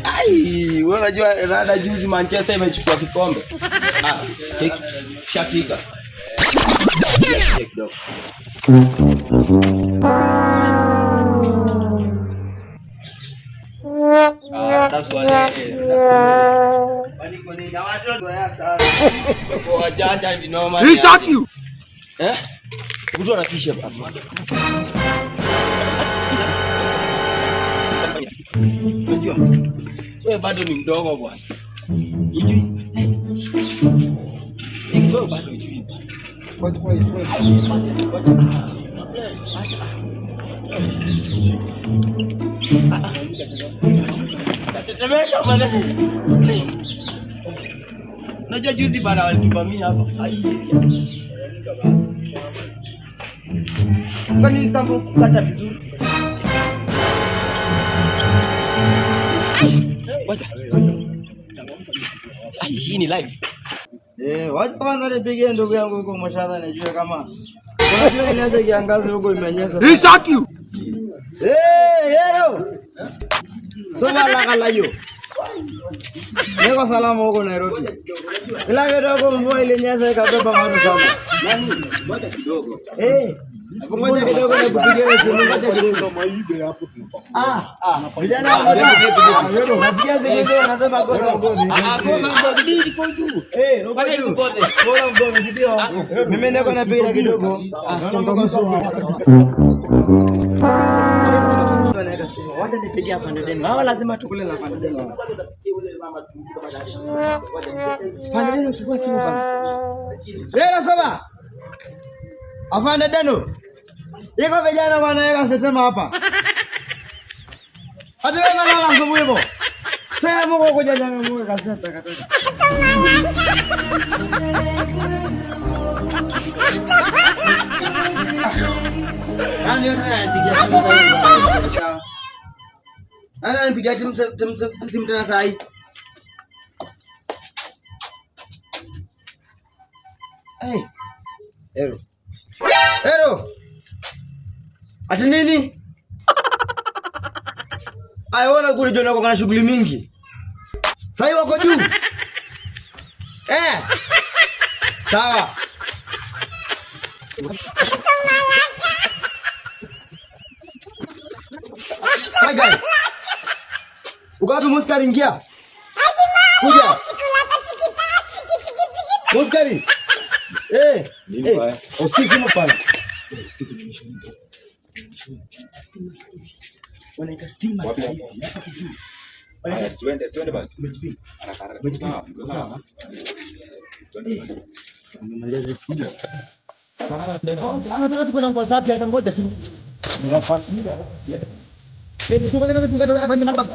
Ai, wewe unajua rada juzi Manchester imechukua kikombe. Check shafika. Kidogo. That's what it is. He shot you. Mtu anakisha hapa. Unajua? Wewe bado ni mdogo bwana. Unajui? Wewe bado unajui. Unajua juzi bana walituvamia hapa. Kwani tangu kukata vizuri. Hii ni live. Wacha kwanza nipige ndugu yangu huko Mashadha nijue kama unajua inaanza kiangazi huko imenyesha. He shot you. Hello. Soma la kalayo. Niko salama huko Nairobi. Ila kidogo mvua ilinyesha ikabeba watu sana. Nani? Ngoja kidogo. Ngoja kidogo na kupigia simu ngoja kidogo maibe hapo tunafahamu. Vijana wewe unasikia zile wanasema goma ngoni. Goma ngoni iko juu. Ngoja nikote. Goma ngoni ndio. Mimi niko napiga kidogo. Chongo soko. Wacha nipige hapa ndani. Hawa lazima tukule na hapa ndani. Fanya nini ukikuwa simu bana? Leo saba. Afande Deno. Iko vijana wanaweka sema hapa. Hata wewe ngala asubuhi hivyo. Sasa mko kuja nyanga mwe kaseta kataka. Nani anapiga simu sasa? Nani anapiga simu tena sasa hii? Hello. Ati nini? Aiona kule jona kwa kana shughuli mingi. Sasa wako juu. Sawa. Hai guys. Ugapi muskari ingia? Kuja. Muskari. Usikizi mpana. Wanaika stima saizi hapa juu. Wanaika twende basi. Umejipinga. Sawa. Nimaliza sija. Tunataka kwenda kwa sababu ya ngoja tu. Ninafuatilia. Tunataka hapa ni basi.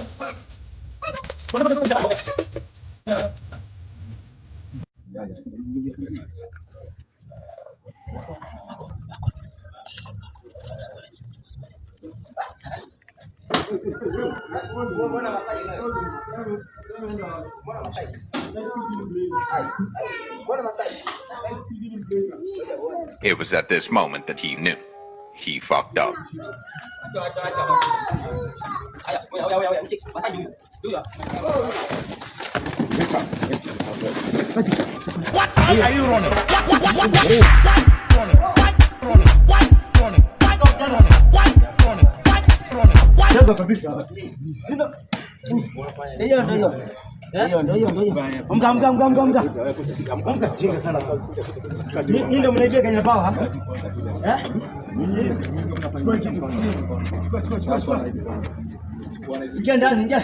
It was at this moment that he knew he fucked up. What are you running? Ndio kabisa. Ndio. Amka chinga sana. Ni ndio mnaibia Kenya Power. Chukua. Ingia ndani, ingia.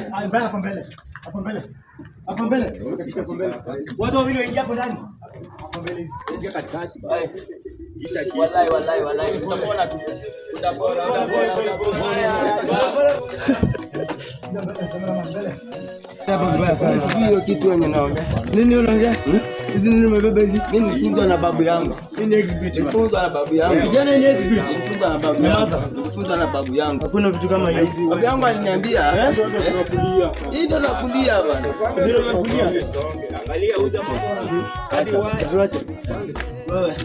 Hapo mbele. Watu wawili waingia hapo ndani. Hapo mbele. Ingia katikati. Wallahi. Utapona tu. Utapona. Hiyo kitu yenye naongea. Nini unaongea? Hizi nini umebeba hizi? Mimi nifunzwa na babu yangu. Mimi ni exhibit. Nifunzwa na babu yangu. Kijana ni exhibit. Nifunzwa na babu yangu. Nifunzwa na babu yangu. Hakuna vitu kama hivi. Babu yangu aliniambia, hii ndio nakulia bwana. Angalia huyu jamaa. Hadi wapi? Wewe